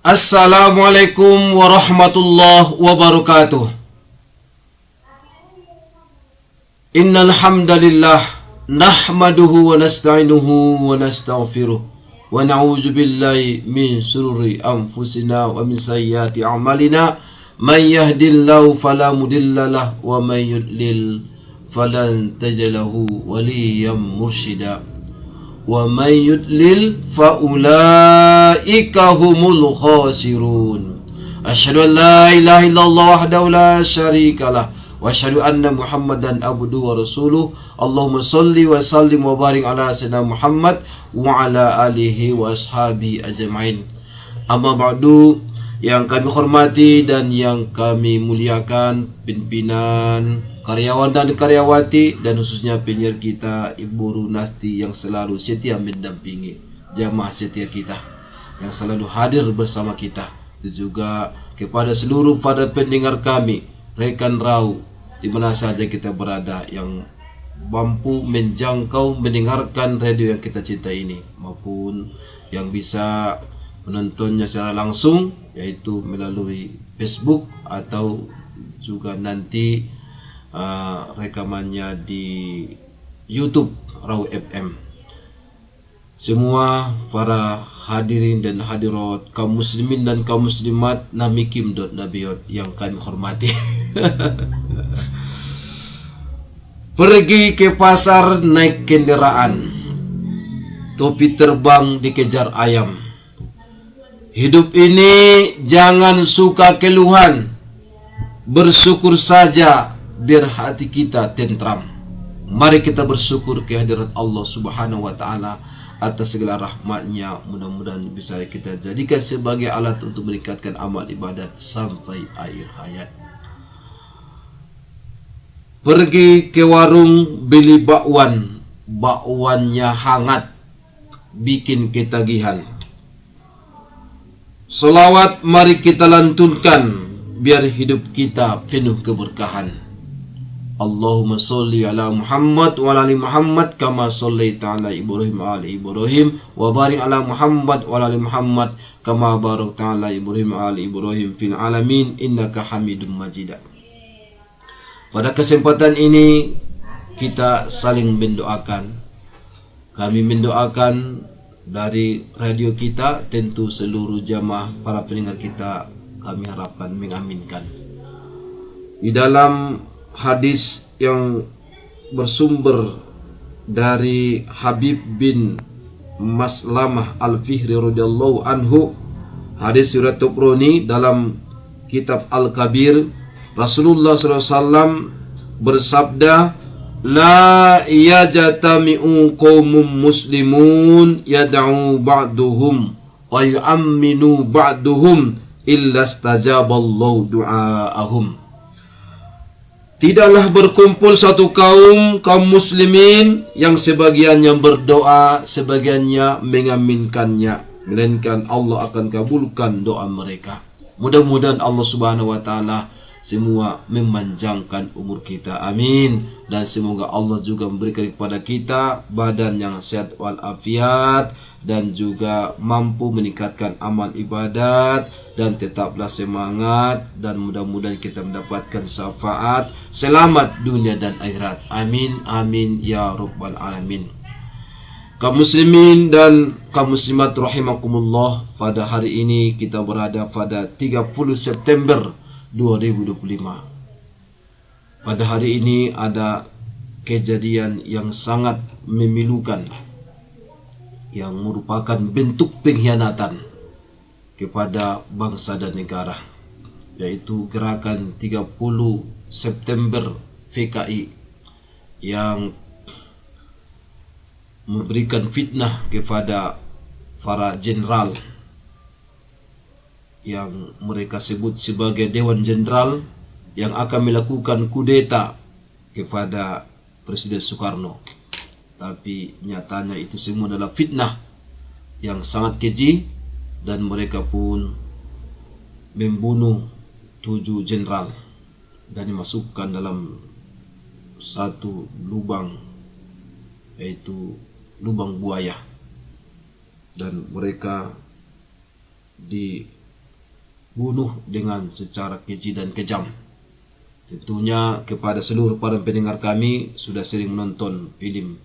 Assalamualaikum warahmatullahi wabarakatuh. Innal hamdalillah nahmaduhu wa nasta'inuhu wa nastaghfiruh wa na'udzu billahi min shururi anfusina wa min sayyiati a'malina. May yahdihillahu fala mudilla lahu wa may yudlil falan tajida lahu waliyyan mursyida. Wa may yudlil fa ulaika humul khasirun. Asyhadu an la ilaha illallah wahdahu la syarikalah wa asyhadu anna Muhammadan abduhu wa rasuluh. Allahumma shalli wa sallim wa barik ala sayyidina Muhammad wa ala alihi wa ashabi ajmain. Amma ba'du, yang kami hormati dan yang kami muliakan pimpinan, karyawan dan karyawati, dan khususnya penyiar kita Ibu Runasti yang selalu setia mendampingi jamaah setia kita, yang selalu hadir bersama kita. Itu juga kepada seluruh para pendengar kami, rekan rau di mana saja kita berada, yang mampu menjangkau mendengarkan radio yang kita cintai ini, maupun yang bisa menontonnya secara langsung, yaitu melalui Facebook atau juga nanti rekamannya di YouTube Raw FM. Semua para hadirin dan hadirat, kaum muslimin dan kaum muslimat, namikim dot nabiyot yang kami hormati. Pergi ke pasar naik kendaraan, topi terbang dikejar ayam. Hidup ini jangan suka keluhan, bersyukur saja biar hati kita tentram. Mari kita bersyukur kehadirat Allah Subhanahu wa taala atas segala rahmatnya. Mudah-mudahan bisa kita jadikan sebagai alat untuk meningkatkan amal ibadat sampai akhir hayat. Pergi ke warung beli bakwan, bakwannya hangat, bikin ketagihan. Selawat mari kita lantunkan, biar hidup kita penuh keberkahan. Allahumma sholli ala Muhammad wa ala ali Muhammad kama shallaita ala Ibrahim wa ala Ibrahim wa barik ala Muhammad wa ala ali Muhammad kama barakta ala Ibrahim wa ala Ibrahim fil alamin innaka Hamidum Majid. Pada kesempatan ini kita saling mendoakan. Kami mendoakan dari radio kita, tentu seluruh jamaah para pendengar kita, kami harapkan mengaminkan. Di dalam hadis yang bersumber dari Habib bin Maslamah Al-Fihri radhiyallahu anhu, hadis riwayat Tabrani dalam kitab Al-Kabir, Rasulullah SAW bersabda, la yajtami'u qaumum muslimun yad'u ba'duhum wa yu'minu ba'duhum illa stajaballahu du'aahum. Tidaklah berkumpul satu kaum muslimin yang sebagiannya berdoa, sebagiannya mengaminkannya, melainkan Allah akan kabulkan doa mereka. Mudah-mudahan Allah Subhanahu wa taala semua memanjangkan umur kita, amin. Dan semoga Allah juga memberikan kepada kita badan yang sehat walafiat, dan juga mampu meningkatkan amal ibadat, dan tetaplah semangat, dan mudah-mudahan kita mendapatkan syafaat selamat dunia dan akhirat, amin amin ya rabbal alamin. Kaum muslimin dan kaum muslimat rahimakumullah, pada hari ini kita berada pada 30 September 2025. Pada hari ini ada kejadian yang sangat memilukan, yang merupakan bentuk pengkhianatan kepada bangsa dan negara, yaitu gerakan 30 September PKI yang memberikan fitnah kepada para jenderal yang mereka sebut sebagai Dewan Jenderal yang akan melakukan kudeta kepada Presiden Soekarno. Tapi nyatanya itu semua adalah fitnah yang sangat keji, dan mereka pun membunuh 7 jenderal dan dimasukkan dalam satu lubang, yaitu lubang buaya, dan mereka bunuh dengan secara keji dan kejam. Tentunya kepada seluruh para pendengar kami sudah sering menonton film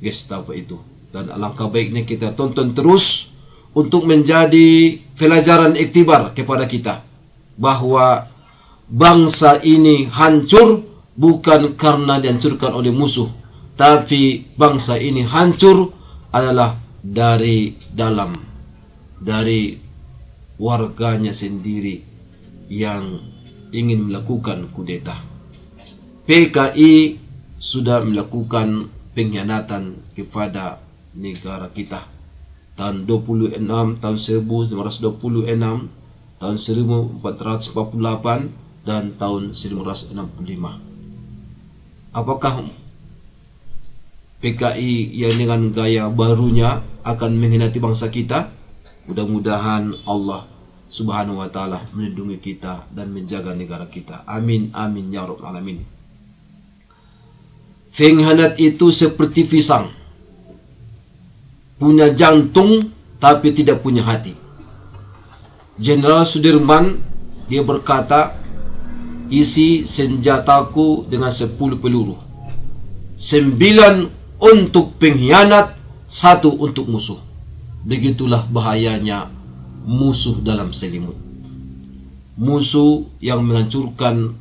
Gestapo itu, dan alangkah baiknya kita tonton terus untuk menjadi pelajaran iktibar kepada kita bahwa bangsa ini hancur bukan karena dihancurkan oleh musuh, tapi bangsa ini hancur adalah dari dalam, dari warganya sendiri yang ingin melakukan kudeta. PKI sudah melakukan pengkhianatan kepada negara kita. Tahun 26, tahun 1926, tahun 1448, dan tahun 1965. Apakah PKI yang dengan gaya barunya akan mengkhianati bangsa kita? Mudah-mudahan Allah Subhanahu wa ta'ala melindungi kita dan menjaga negara kita. Amin, amin, ya rabbal alamin. Pengkhianat itu seperti pisang, punya jantung tapi tidak punya hati. Jenderal Sudirman, dia berkata, isi senjataku dengan 10 peluru, 9 untuk pengkhianat, 1 untuk musuh. Begitulah bahayanya musuh dalam selimut. Musuh yang menghancurkan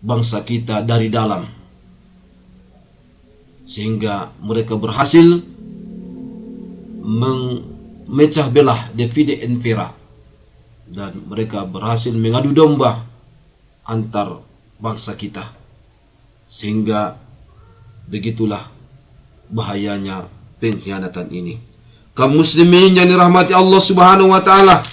bangsa kita dari dalam, sehingga mereka berhasil memecah belah divide impera, dan mereka berhasil mengadu domba antar bangsa kita, sehingga begitulah bahayanya pengkhianatan ini. Kaum muslimin yang dirahmati Allah Subhanahu wa ta'ala,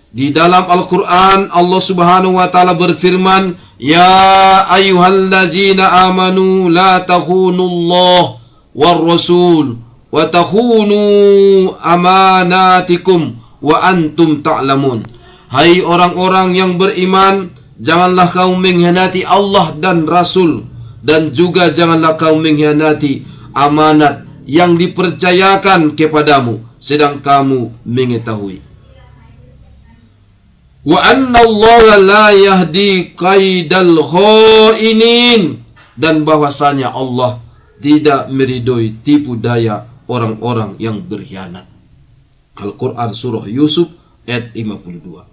di dalam Al-Quran Allah Subhanahu wa ta'ala berfirman, ya ayyuhallazina amanu la takhunullah war rasul wa takhunu amanatikum wa antum ta'lamun. Hai orang-orang yang beriman, janganlah kamu mengkhianati Allah dan Rasul, dan juga janganlah kamu mengkhianati amanat yang dipercayakan kepadamu sedang kamu mengetahui. Wa anna Allah la yahdi kaidal khainin, dan bahwasanya Allah tidak meridhoi tipu daya orang-orang yang berkhianat. Al-Quran surah Yusuf ayat 52.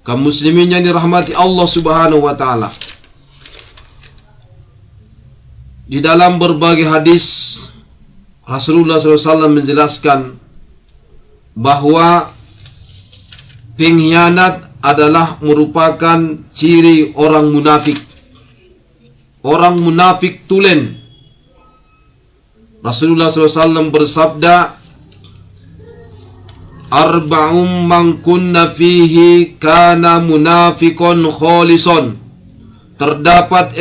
Kaum muslimin yang dirahmati Allah Subhanahu wa ta'ala, di dalam berbagai hadis Rasulullah SAW menjelaskan bahwa pengkhianat adalah merupakan ciri orang munafik. Orang munafik tulen. Rasulullah SAW bersabda, arba'um man kunna fihi kana munafikon kholison. Terdapat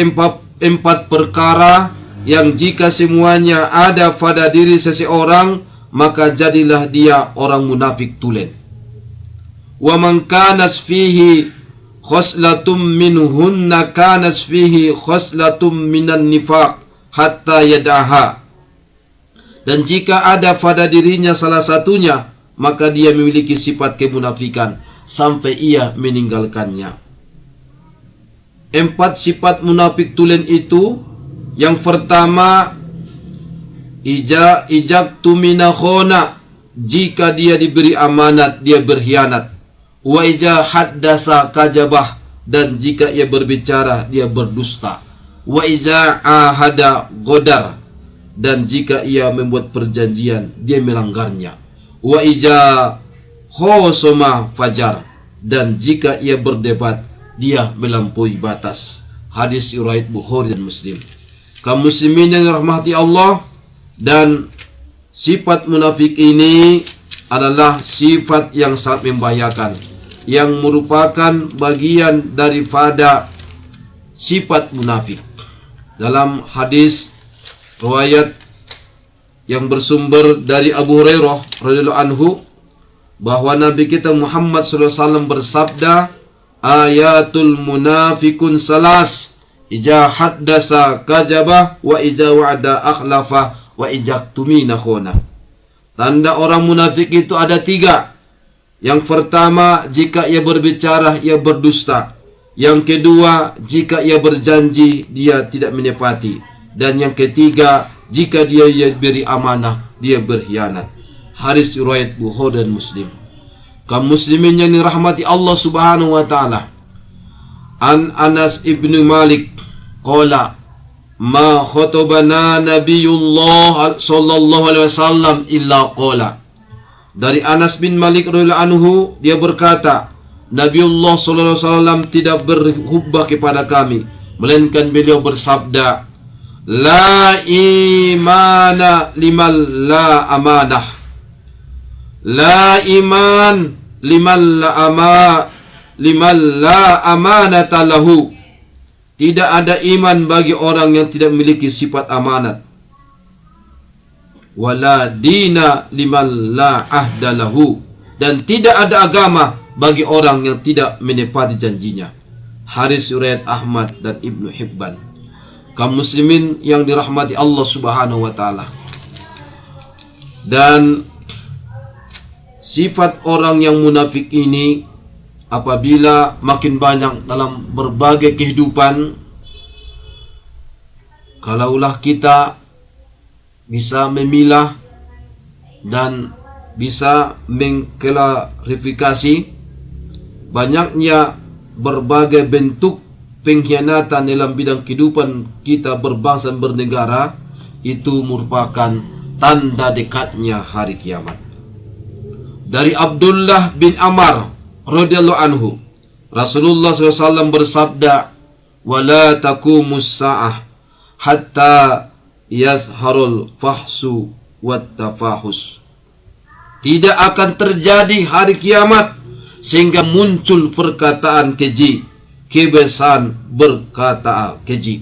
empat perkara yang jika semuanya ada pada diri seseorang, maka jadilah dia orang munafik tulen. Wa man kanas fihi khoslatum minhunna kanas fihi khoslatum minan nifaq hatta yad'aha. Dan jika ada pada dirinya salah satunya, maka dia memiliki sifat kemunafikan sampai ia meninggalkannya. 4 sifat munafik tulen itu, yang pertama, ijak tumina khona, jika dia diberi amanat dia berkhianat. Wa ija haddasa kajabah, dan jika ia berbicara dia berdusta. Wa iza ahada godar, dan jika ia membuat perjanjian dia melanggarnya. Wa iza khosoma fajar, dan jika ia berdebat dia melampaui batas. Hadis riwayat Bukhari dan Muslim. Kaum muslimin yang dirahmati Allah, dan sifat munafik ini adalah sifat yang sangat membahayakan, yang merupakan bagian daripada sifat munafik. Dalam hadis riwayat yang bersumber dari Abu Hurairah radhiyallahu anhu, bahwa Nabi kita Muhammad SAW bersabda, ayatul munafikun salas, ija haddasa kajabah, wa ija wa'ada akhlafah, wa ija tumina khona. Tanda orang munafik itu ada 3. Yang pertama, jika ia berbicara, ia berdusta. Yang kedua, jika ia berjanji, dia tidak menepati. Dan yang ketiga, jika dia beri amanah, dia berkhianat. Hadis riwayat Bukhari dan Muslim. Kaum muslimin yang dirahmati Allah Subhanahu wa taala. An Anas ibn Malik qala ma khatobana Nabiullah sallallahu alaihi wasallam illa qala. Dari Anas bin Malik radhiyallahu anhu, dia berkata, Nabiullah sallallahu alaihi wasallam tidak berkhutbah kepada kami, melainkan beliau bersabda, la imana liman la amanah. La iman liman la amanata lahu. Tidak ada iman bagi orang yang tidak memiliki sifat amanat. Wala dina liman la ahda lahu. Dan tidak ada agama bagi orang yang tidak menepati janjinya. Hadis riwayat Ahmad dan Ibnu Hibban. Kaum muslimin yang dirahmati Allah Subhanahu wa taala. Dan sifat orang yang munafik ini apabila makin banyak dalam berbagai kehidupan, kalaulah kita bisa memilah dan bisa mengklarifikasi banyaknya berbagai bentuk pengkhianatan dalam bidang kehidupan kita berbangsa dan bernegara, itu merupakan tanda dekatnya hari kiamat. Dari Abdullah bin Amr radhiyallahu anhu, Rasulullah SAW bersabda, "Wala taqumus sa'ah hatta yazharul fahsu wat tafahus." Tidak akan terjadi hari kiamat sehingga muncul perkataan keji, kebiasaan berkata keji,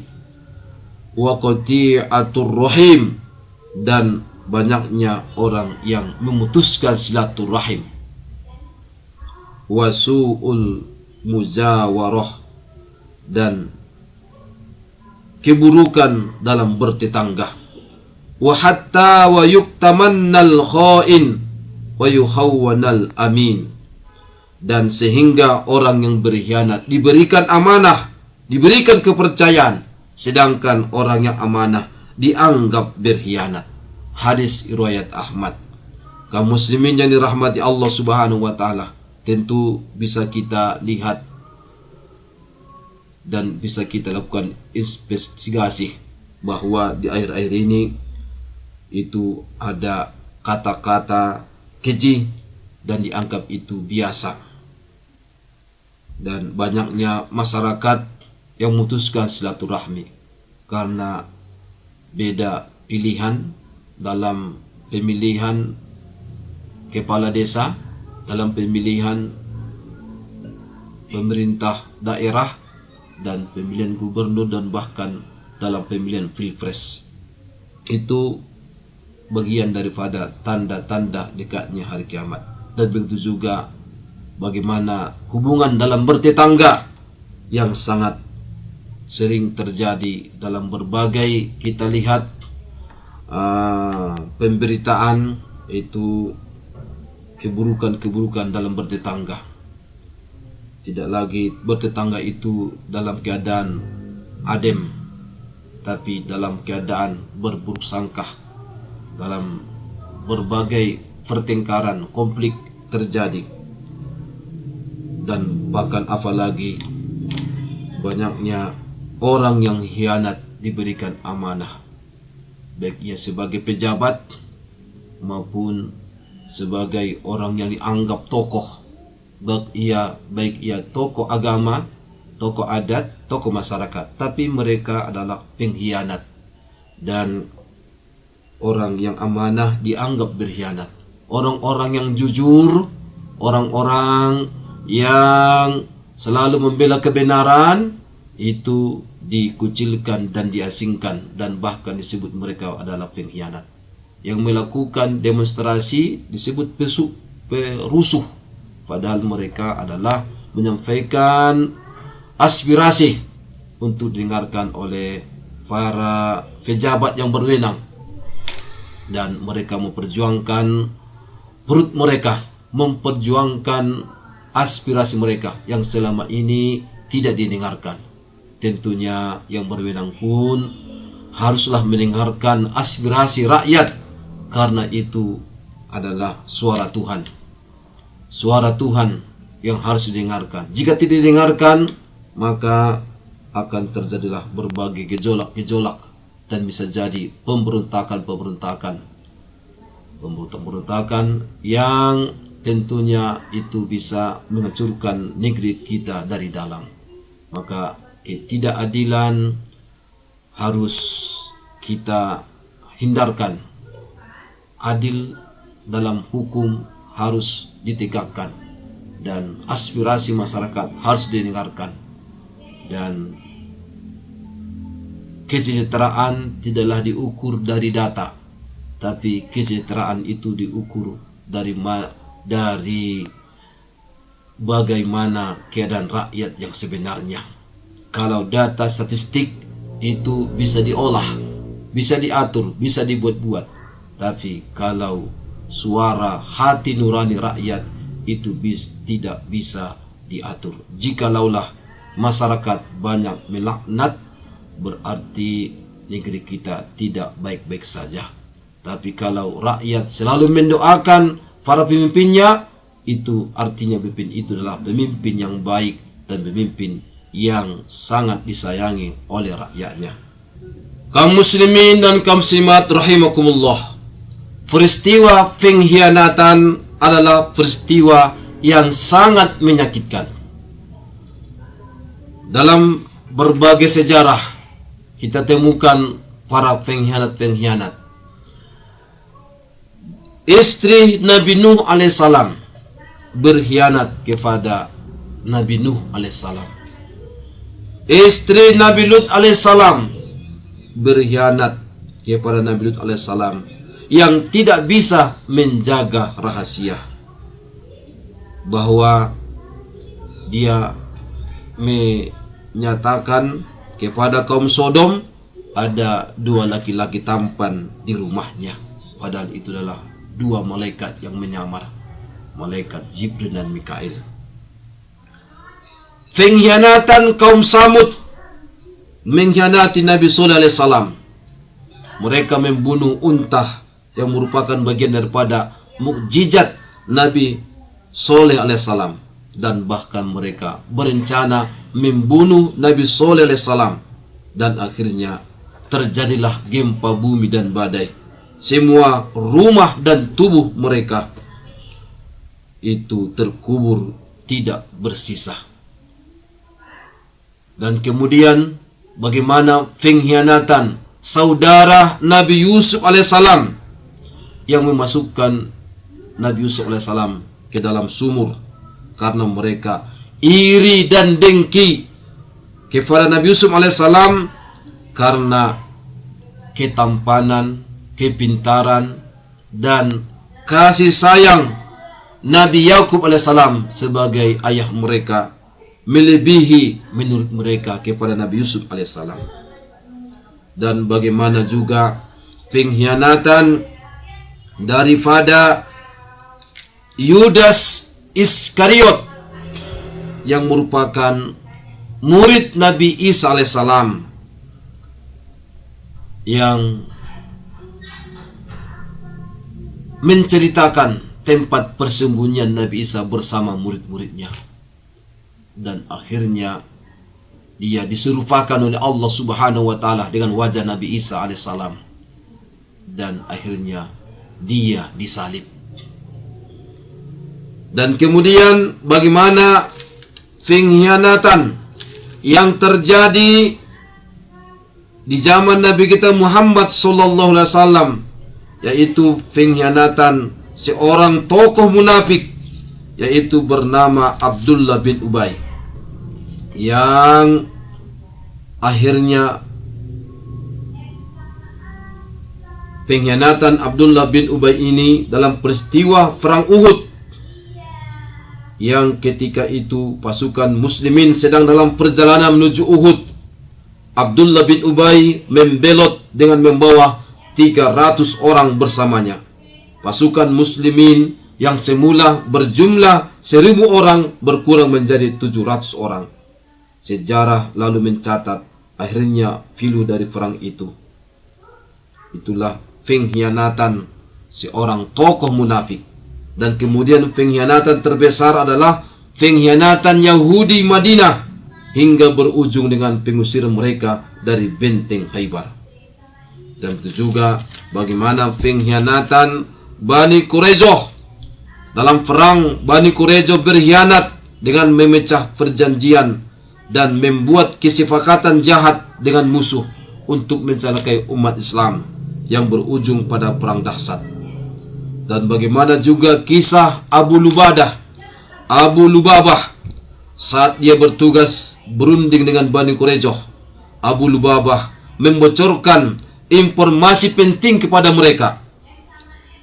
wa qati'atur rahim, dan banyaknya orang yang memutuskan silaturahim, wa su'ul muzawarah, dan keburukan dalam bertetangga, wa hatta wa yuktamannal kha'in wa yukhawwanal amin, dan sehingga orang yang berkhianat diberikan amanah, diberikan kepercayaan, sedangkan orang yang amanah dianggap berkhianat. Hadis riwayat Ahmad. Kaum muslimin yang dirahmati Allah Subhanahu wa taala, tentu bisa kita lihat dan bisa kita lakukan investigasi bahwa di akhir-akhir ini itu ada kata-kata keji dan dianggap itu biasa, dan banyaknya masyarakat yang memutuskan silaturahmi karena beda pilihan dalam pemilihan kepala desa, dalam pemilihan pemerintah daerah, dan pemilihan gubernur, dan bahkan dalam pemilihan pilpres. Itu bagian daripada tanda-tanda dekatnya hari kiamat. Dan begitu juga bagaimana hubungan dalam bertetangga yang sangat sering terjadi dalam berbagai, kita lihat pemberitaan itu keburukan-keburukan dalam bertetangga. Tidak lagi bertetangga itu dalam keadaan adem, tapi dalam keadaan berburuk sangka, dalam berbagai pertengkaran, konflik terjadi. Dan bahkan apalagi banyaknya orang yang khianat diberikan amanah, baik ia sebagai pejabat maupun sebagai orang yang dianggap tokoh, baik ia tokoh agama, tokoh adat, tokoh masyarakat, tapi mereka adalah pengkhianat. Dan orang yang amanah dianggap berkhianat. Orang-orang yang jujur, orang-orang yang selalu membela kebenaran, itu dikucilkan dan diasingkan, dan bahkan disebut mereka adalah pengkhianat. Yang melakukan demonstrasi disebut perusuh, padahal mereka adalah menyampaikan aspirasi untuk didengarkan oleh para pejabat yang berwenang, dan mereka memperjuangkan perut mereka memperjuangkan aspirasi mereka yang selama ini tidak didengarkan. Tentunya yang berwenang pun haruslah mendengarkan aspirasi rakyat, karena itu adalah suara Tuhan. Suara Tuhan yang harus didengarkan. Jika tidak didengarkan, maka akan terjadilah berbagai gejolak-gejolak dan bisa jadi pemberontakan yang tentunya itu bisa menghancurkan negeri kita dari dalam. Maka ketidakadilan harus kita hindarkan. Adil dalam hukum harus ditegakkan, dan aspirasi masyarakat harus didengarkan. Dan kesejahteraan tidaklah diukur dari data, tapi kesejahteraan itu diukur dari bagaimana keadaan rakyat yang sebenarnya. Kalau data statistik itu bisa diolah, bisa diatur, bisa dibuat-buat, tapi kalau suara hati nurani rakyat itu tidak bisa diatur. Jikalaulah masyarakat banyak melaknat, berarti negeri kita tidak baik-baik saja. Tapi kalau rakyat selalu mendoakan para pemimpinnya, itu artinya pemimpin itu adalah pemimpin yang baik dan pemimpin yang sangat disayangi oleh rakyatnya. Kaum muslimin dan kaum muslimat rahimakumullah, peristiwa pengkhianatan adalah peristiwa yang sangat menyakitkan. Dalam berbagai sejarah kita temukan para pengkhianat-pengkhianat. Istri Nabi Nuh alaihissalam berkhianat kepada Nabi Nuh alaihissalam. Istri Nabi Lut alaihissalam berkhianat kepada Nabi Lut alaihissalam yang tidak bisa menjaga rahasia bahwa dia menyatakan kepada kaum Sodom ada 2 laki-laki tampan di rumahnya, padahal itu adalah 2 malaikat yang menyamar, malaikat Jibril dan Mikail. Pengkhianatan kaum Samud mengkhianati Nabi Sallallahu Alaihi Wasallam. Mereka membunuh unta yang merupakan bagian daripada mukjizat Nabi Saleh alaihissalam, dan bahkan mereka berencana membunuh Nabi Saleh alaihissalam, dan akhirnya terjadilah gempa bumi dan badai. Semua rumah dan tubuh mereka itu terkubur tidak bersisa. Dan kemudian bagaimana pengkhianatan saudara Nabi Yusuf alaihissalam yang memasukkan Nabi Yusuf alaihissalam ke dalam sumur karena mereka iri dan dengki kepada Nabi Yusuf alaihissalam karena ketampanan, kepintaran, dan kasih sayang Nabi Yakub alaihissalam sebagai ayah mereka melebihi menurut mereka kepada Nabi Yusuf alaihissalam. Dan bagaimana juga pengkhianatan daripada Yudas Iskariot yang merupakan murid Nabi Isa alaihissalam, yang menceritakan tempat persembunyian Nabi Isa bersama murid-muridnya, dan akhirnya dia diserupakan oleh Allah Subhanahu wa taala dengan wajah Nabi Isa alaihissalam, dan akhirnya dia disalib. Dan kemudian bagaimana pengkhianatan yang terjadi di zaman Nabi kita Muhammad sallallahu alaihi wasallam, yaitu pengkhianatan seorang tokoh munafik, yaitu bernama Abdullah bin Ubay, yang akhirnya pengkhianatan Abdullah bin Ubay ini dalam peristiwa perang Uhud, yang ketika itu pasukan muslimin sedang dalam perjalanan menuju Uhud. Abdullah bin Ubay membelot dengan membawa 300 orang bersamanya. Pasukan muslimin yang semula berjumlah 1.000 orang berkurang menjadi 700 orang. Sejarah lalu mencatat akhirnya filu dari perang itu. Itulah pengkhianatan seorang tokoh munafik. Dan kemudian pengkhianatan terbesar adalah pengkhianatan Yahudi Madinah hingga berujung dengan pengusiran mereka dari benteng Khaybar. Dan itu juga bagaimana pengkhianatan Bani Quraisyah. Dalam perang Bani Quraisyah berkhianat dengan memecah perjanjian dan membuat kesepakatan jahat dengan musuh untuk mencelakai umat Islam yang berujung pada perang dahsyat. Dan bagaimana juga kisah Abu Lubabah saat dia bertugas berunding dengan Bani Quraisyah. Abu Lubabah membocorkan informasi penting kepada mereka,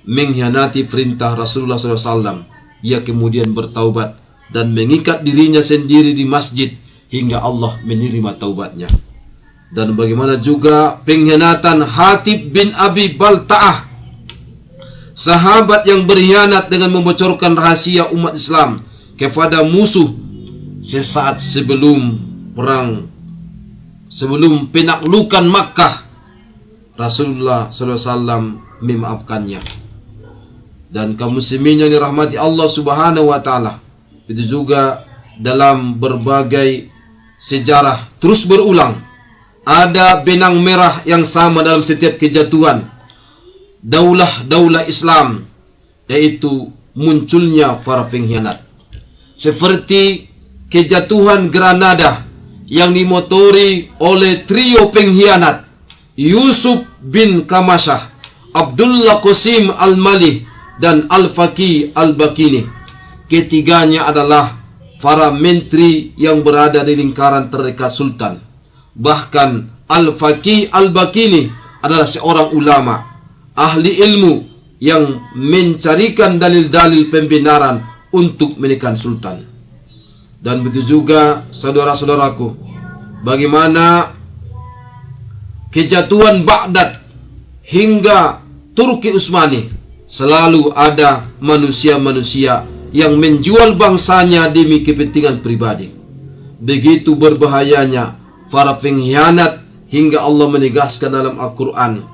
mengkhianati perintah Rasulullah SAW. Ia kemudian bertaubat dan mengikat dirinya sendiri di masjid hingga Allah menerima taubatnya. Dan bagaimana juga pengkhianatan Hatib bin Abi Balta'ah, sahabat yang berkhianat dengan membocorkan rahasia umat Islam kepada musuh sesaat sebelum penaklukan Makkah. Rasulullah SAW memaafkannya. Dan kaum muslimin yang dirahmati Allah Subhanahu wa taala, itu juga dalam berbagai sejarah terus berulang ada benang merah yang sama dalam setiap kejatuhan daulah Islam, yaitu munculnya para pengkhianat. Seperti kejatuhan Granada yang dimotori oleh trio pengkhianat Yusuf bin Kamasyah, Abdullah Qasim Al-Malih, dan Al-Faqih Al-Bakini. Ketiganya adalah para menteri yang berada di lingkaran terdekat sultan. Bahkan Al-Faqih Al-Bakini adalah seorang ulama, ahli ilmu yang mencarikan dalil-dalil pembenaran untuk menekan sultan. Dan begitu juga saudara-saudaraku, bagaimana kejatuhan Baghdad hingga Turki Utsmani, selalu ada manusia-manusia yang menjual bangsanya demi kepentingan pribadi. Begitu berbahayanya para pengkhianat hingga Allah menegaskan dalam Al-Quran,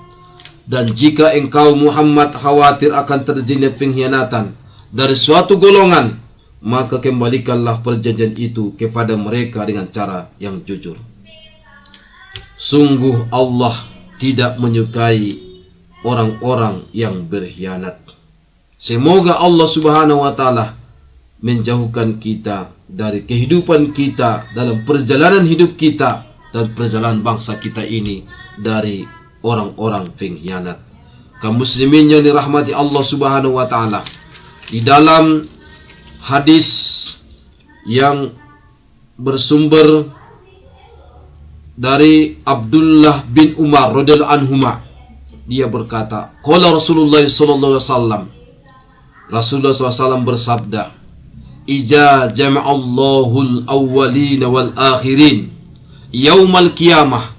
dan jika engkau Muhammad khawatir akan terjadinya pengkhianatan dari suatu golongan, maka kembalikanlah perjanjian itu kepada mereka dengan cara yang jujur. Sungguh Allah tidak menyukai orang-orang yang berkhianat. Semoga Allah Subhanahu wa taala menjauhkan kita dari kehidupan kita dalam perjalanan hidup kita dan perjalanan bangsa kita ini dari orang-orang pengkhianat. Kaum muslimin yang dirahmati Allah Subhanahu wa taala, di dalam hadis yang bersumber dari Abdullah bin Umar radhiyallahu anhuma, dia berkata, qala Rasulullah sallallahu alaihi wasallam, Rasulullah SAW bersabda, "Iza jama'allahul awwalina wal akhirin yaumal qiyamah."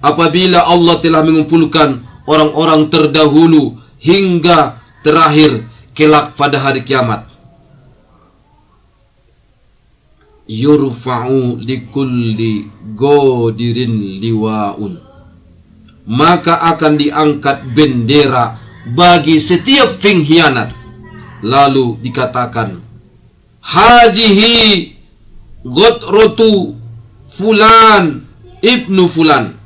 Apabila Allah telah mengumpulkan orang-orang terdahulu hingga terakhir kelak pada hari kiamat, yurfa'u likulli godirin liwa'un, maka akan diangkat bendera bagi setiap pengkhianat. Lalu dikatakan, hajihi ghadratu fulan ibnu fulan.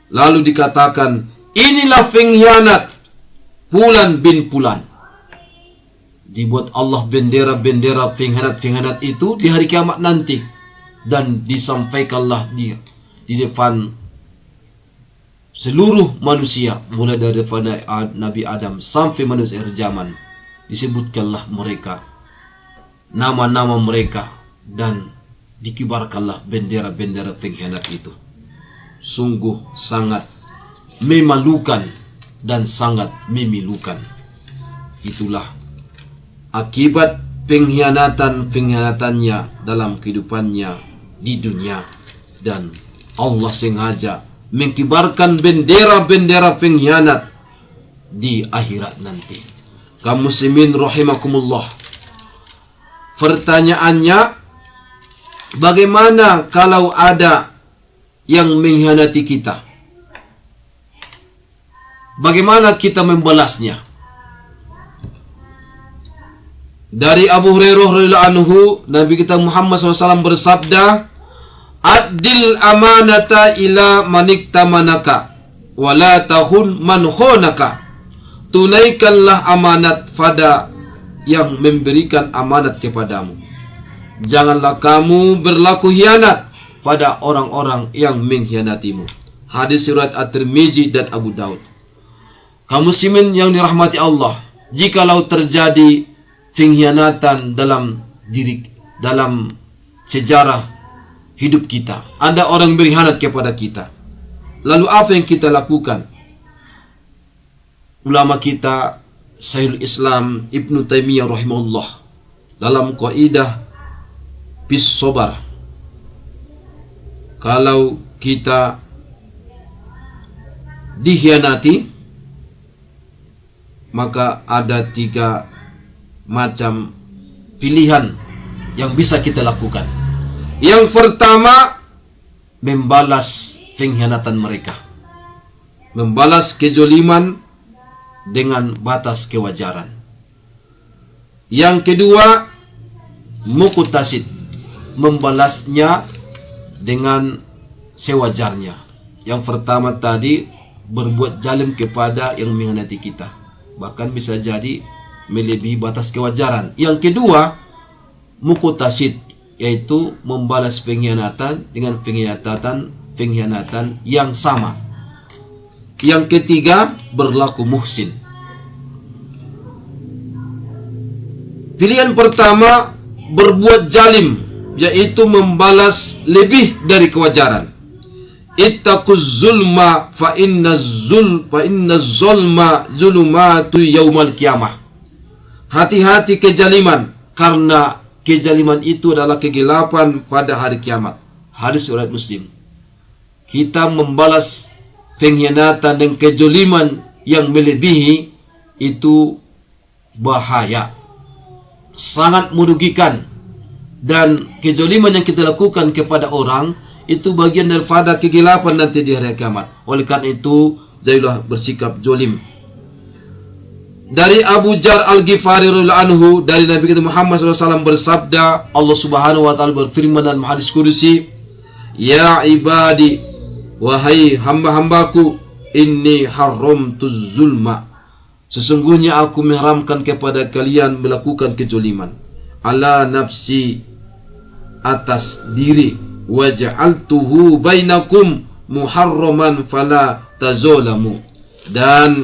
Lalu dikatakan, inilah pengkhianat fulan bin fulan. Dibuat Allah bendera-bendera pengkhianat-pengkhianat itu di hari kiamat nanti, dan disampaikanlah dia di depan seluruh manusia, mulai dari Nabi Adam sampai manusia akhir zaman. Disebutkanlah mereka, nama-nama mereka, dan dikibarkanlah bendera-bendera pengkhianat itu. Sungguh sangat memalukan dan sangat memilukan. Itulah akibat pengkhianatannya dalam kehidupannya di dunia, dan Allah sengaja mengkibarkan bendera-bendera pengkhianat di akhirat nanti. Kaum muslimin rahimakumullah. Pertanyaannya, bagaimana kalau ada yang mengkhianati kita? Bagaimana kita membalasnya? Dari Abu Hurairah radhiyallahu anhu, Nabi kita Muhammad SAW bersabda, "Adil amanata ila maniktamanaka, wala tahun man khonaka." Tunaikanlah amanat pada yang memberikan amanat kepadamu. Janganlah kamu berlaku hianat pada orang-orang yang mengkhianatimu. Hadis riwayat At-Tirmizi dan Abu Daud. Kaum muslimin yang dirahmati Allah, jikalau terjadi pengkhianatan dalam sejarah hidup kita, ada orang berkhianat kepada kita, lalu apa yang kita lakukan? Ulama kita Syekhul Islam Ibnu Taimiyah rahimahullah dalam kaidah bis sabar, kalau kita dikhianati, maka ada 3 macam pilihan yang bisa kita lakukan. Yang pertama, membalas pengkhianatan mereka, membalas kezaliman dengan batas kewajaran. Yang kedua, muqtasid, membalasnya dengan sewajarnya. Yang pertama tadi, berbuat zalim kepada yang mengkhianati kita, bahkan bisa jadi melebihi batas kewajaran. Yang kedua, muqtasid, yaitu membalas pengkhianatan dengan pengkhianatan yang sama. Yang ketiga, berlaku muhsin. Pilihan pertama, berbuat zalim, yaitu membalas lebih dari kewajaran. Ittaquz zulma fa inna zulma zulumatu yaumal qiyamah. Hati-hati kezaliman, karena kezaliman itu adalah kegelapan pada hari kiamat. Hadis riwayat Muslim. Kita membalas pengkhianatan dan kezaliman yang melebihi itu bahaya, sangat merugikan, dan kezaliman yang kita lakukan kepada orang itu bagian daripada kegelapan nanti di hari kiamat. Oleh karena itu, jadilah bersikap zalim. Dari Abu Dzar Al-Ghifari radhiyallahu anhu, dari Nabi kita Muhammad SAW bersabda, Allah Subhanahu wa taala berfirman dalam hadis qudsi, "Ya ibadi, wahai hamba-hambaku, inni haramtuz zulma, sesungguhnya aku mengharamkan kepada kalian melakukan kezaliman, ala nafsi, atas diri, waja'altuhu bainakum muharraman fala tazalamu, dan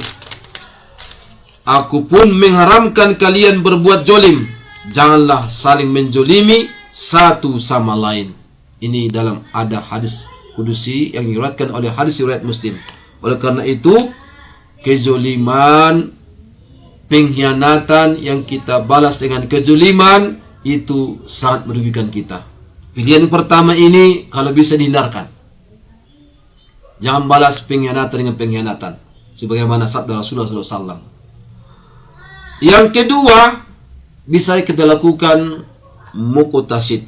aku pun mengharamkan kalian berbuat zalim, janganlah saling menzalimi satu sama lain." Ini dalam ada hadis kudusi yang diriwayatkan oleh hadis riwayat Muslim. Oleh karena itu, kezaliman, pengkhianatan yang kita balas dengan kezaliman itu sangat merugikan kita. Pilihan pertama ini kalau bisa dihindarkan. Jangan balas pengkhianatan dengan pengkhianatan, sebagaimana sabda Rasulullah SAW. Yang kedua, bisa kita lakukan muqtasid,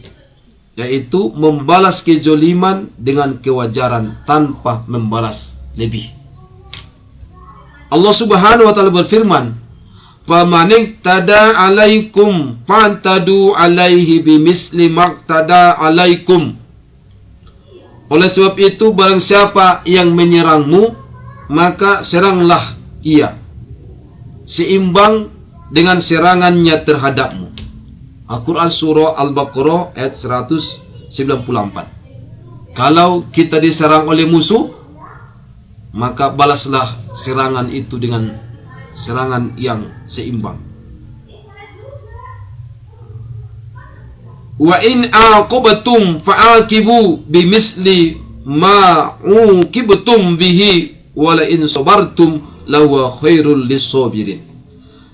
yaitu membalas kezaliman dengan kewajaran tanpa membalas lebih. Allah Subhanahu wa taala berfirman, "Faman tada alaikum fantadu alaihi bimisli maqtada alaikum." Oleh sebab itu, barang siapa yang menyerangmu, maka seranglah ia seimbang dengan serangannya terhadapmu. Al-Quran Surah Al-Baqarah ayat 194. Kalau kita diserang oleh musuh, maka balaslah serangan itu dengan serangan yang seimbang. Wa in aqabtum fa'aqibu bimisli ma uqibtum bihi wa la in sabartum lawa khairul lisabirin.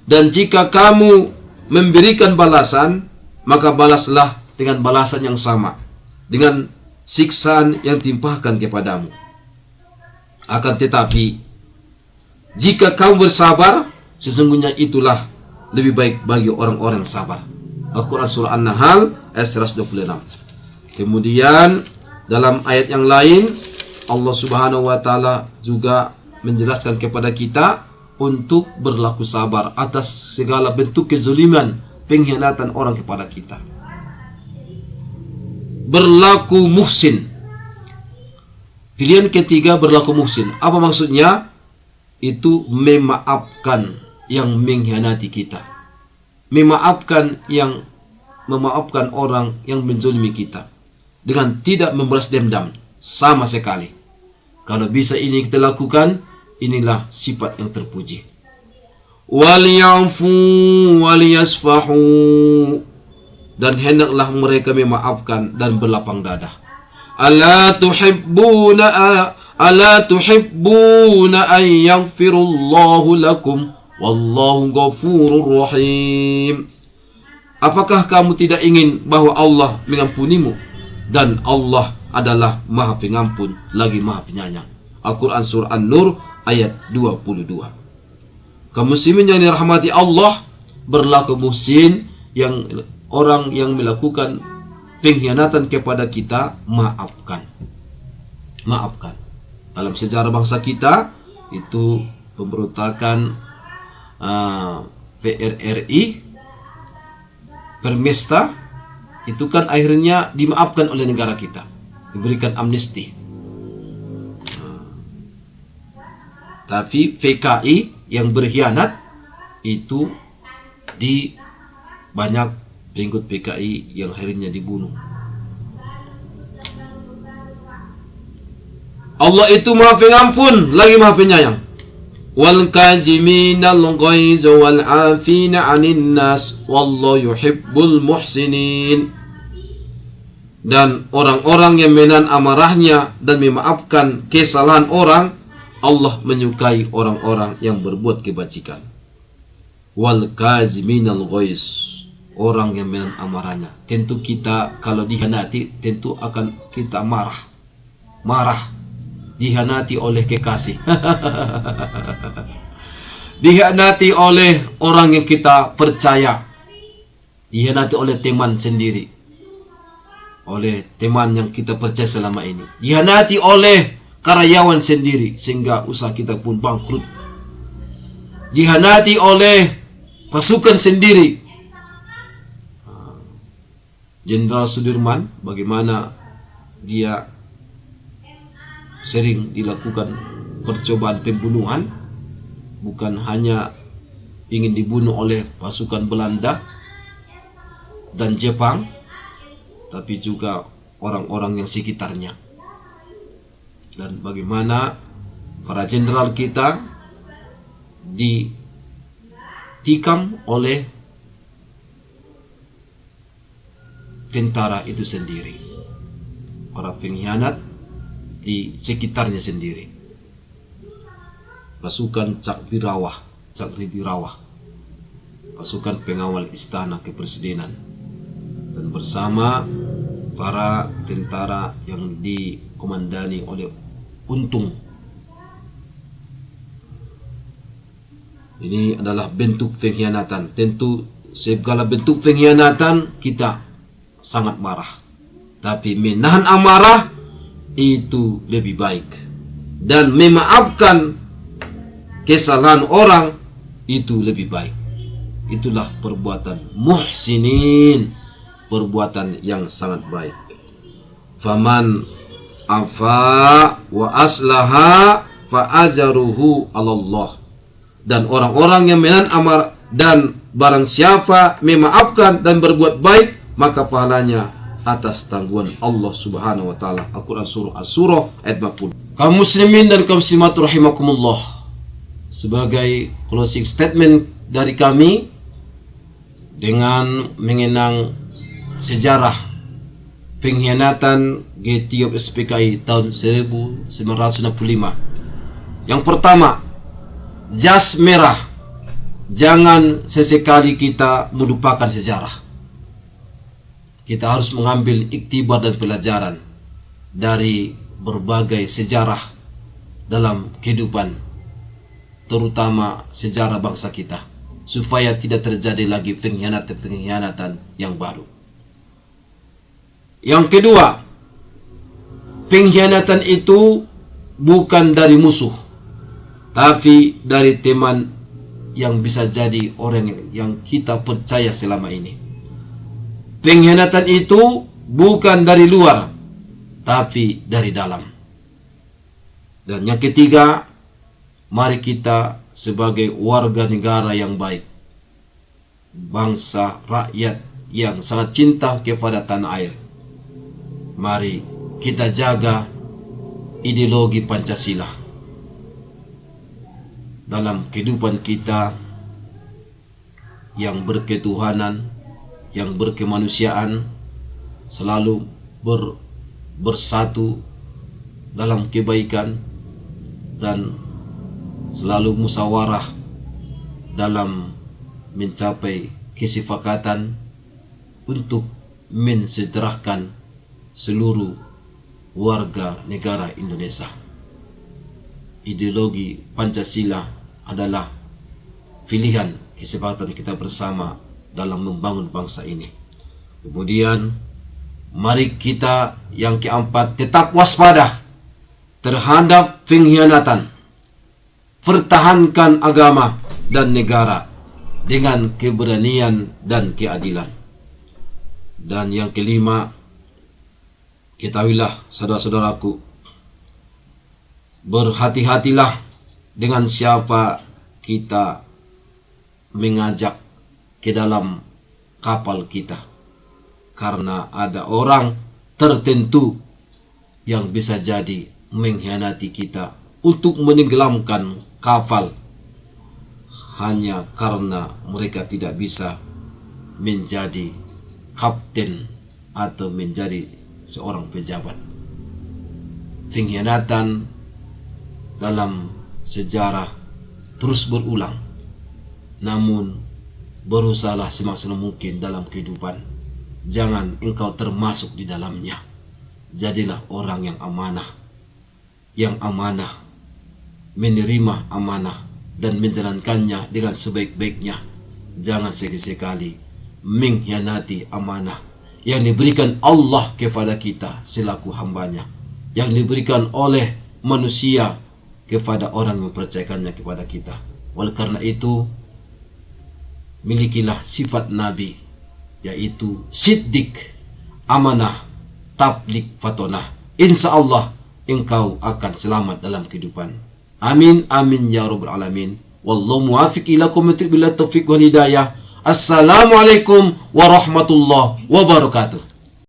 Dan jika kamu memberikan balasan, maka balaslah dengan balasan yang sama, dengan siksaan yang timpahkan kepadamu. Akan tetapi, jika kamu bersabar, sesungguhnya itulah lebih baik bagi orang-orang yang sabar. Al-Quran surah An-Nahl ayat 126. Kemudian dalam ayat yang lain Allah Subhanahu wa taala juga menjelaskan kepada kita untuk berlaku sabar atas segala bentuk kezaliman, pengkhianatan orang kepada kita. Berlaku muhsin. Pilihan ketiga, berlaku muhsin. Apa maksudnya? Itu memaafkan yang mengkhianati kita. Memaafkan orang yang menzalimi kita dengan tidak membalas dendam sama sekali. Kalau bisa ini kita lakukan, inilah sifat yang terpuji. Waliyafu waliyasfahu, dan hendaklah mereka memaafkan dan berlapang dada. Ala tuhibbuna an yaghfirullahu lakum wallahu ghafurur rahim. Apakah kamu tidak ingin bahwa Allah mengampunimu, dan Allah adalah Maha Pengampun lagi Maha Penyayang. Al-Quran surah An-Nur ayat 22. Kaum muslimin yang dirahmati Allah, berlaku muhsin, yang orang yang melakukan pengkhianatan kepada kita, maafkan. Dalam sejarah bangsa kita itu pemberontakan PRRI, Permesta, itu kan akhirnya dimaafkan oleh negara kita, diberikan amnesti. Tapi PKI yang berkhianat itu di banyak pengikut PKI yang akhirnya dibunuh. Allah itu Maha Pengampun lagi Maha Penyayang. Wal kaziminal ghaiz wal 'afina 'anil nas wallahu yuhibbul muhsinin. Dan orang-orang yang menahan amarahnya dan memaafkan kesalahan orang, Allah menyukai orang-orang yang berbuat kebajikan. Wal kaziminal ghaiz, orang yang menahan amarahnya. Tentu kita kalau dihianati tentu akan kita marah. Dihianati oleh kekasih. Dihianati oleh orang yang kita percaya. Dihianati oleh teman sendiri. Oleh teman yang kita percaya selama ini. Dihianati oleh karyawan sendiri sehingga usaha kita pun bangkrut. Dihianati oleh pasukan sendiri. Jenderal Sudirman, bagaimana dia sering dilakukan percobaan pembunuhan, bukan hanya ingin dibunuh oleh pasukan Belanda dan Jepang, tapi juga orang-orang yang sekitarnya. Dan bagaimana para jenderal kita ditikam oleh tentara itu sendiri, para pengkhianat di sekitarnya sendiri. Pasukan Cakribirawah, pasukan pengawal istana kepresidenan, dan bersama para tentara yang dikomandani oleh Untung. Ini adalah bentuk pengkhianatan. Tentu segala bentuk pengkhianatan kita sangat marah, tapi menahan amarah itu lebih baik, dan memaafkan kesalahan orang itu lebih baik. Itulah perbuatan muhsinin, perbuatan yang sangat baik. Faman afa wa aslaha fa ajruhu 'alallah. Dan orang-orang yang menahan amarah, dan barang siapa memaafkan dan berbuat baik, maka pahalanya atas tanggungan Allah Subhanahu wa taala. Al-Quran surah As-Surah ayat 40. Kaum muslimin dan kaum muslimat rahimakumullah, sebagai closing statement dari kami dengan mengenang sejarah pengkhianatan G3 SPKI tahun 1965. Yang pertama, jas merah. Jangan sesekali kita melupakan sejarah. Kita harus mengambil iktibar dan pelajaran dari berbagai sejarah dalam kehidupan, terutama sejarah bangsa kita. supaya tidak terjadi lagi pengkhianatan yang baru. Yang kedua, pengkhianatan itu bukan dari musuh, tapi dari teman yang bisa jadi orang yang kita percaya selama ini. Pengkhianatan itu bukan dari luar, tapi dari dalam. Dan yang ketiga, mari kita sebagai warga negara yang baik, bangsa rakyat yang sangat cinta kepada tanah air, mari kita jaga ideologi Pancasila dalam kehidupan kita yang berketuhanan, yang berkemanusiaan, selalu bersatu dalam kebaikan dan selalu musyawarah dalam mencapai kesepakatan untuk mensejahterakan seluruh warga negara Indonesia. Ideologi Pancasila adalah pilihan kesepakatan kita bersama dalam membangun bangsa ini. Kemudian mari kita yang keempat tetap waspada terhadap pengkhianatan. Pertahankan agama dan negara dengan keberanian dan keadilan. Dan yang kelima, ketahuilah saudara-saudaraku, berhati-hatilah dengan siapa kita mengajak ke dalam kapal kita, karena ada orang tertentu yang bisa jadi mengkhianati kita untuk menenggelamkan kapal hanya karena mereka tidak bisa menjadi kapten atau menjadi seorang pejabat. Pengkhianatan dalam sejarah terus berulang, namun berusahalah semaksimal mungkin dalam kehidupan, jangan engkau termasuk di dalamnya. Jadilah orang yang amanah, menerima amanah dan menjalankannya dengan sebaik-baiknya. Jangan sekali-sekali mengkhianati amanah yang diberikan Allah kepada kita selaku hambanya, yang diberikan oleh manusia kepada orang yang mempercayakannya kepada kita. Oleh karena itu, milikilah sifat Nabi, yaitu siddiq, amanah, tabligh, fatonah. Insya Allah engkau akan selamat dalam kehidupan. Amin, amin ya rabbal alamin. Wallahu muwaffiq ila aqwamit billahi taufiq wal hidayah. Assalamualaikum warahmatullahi wabarakatuh.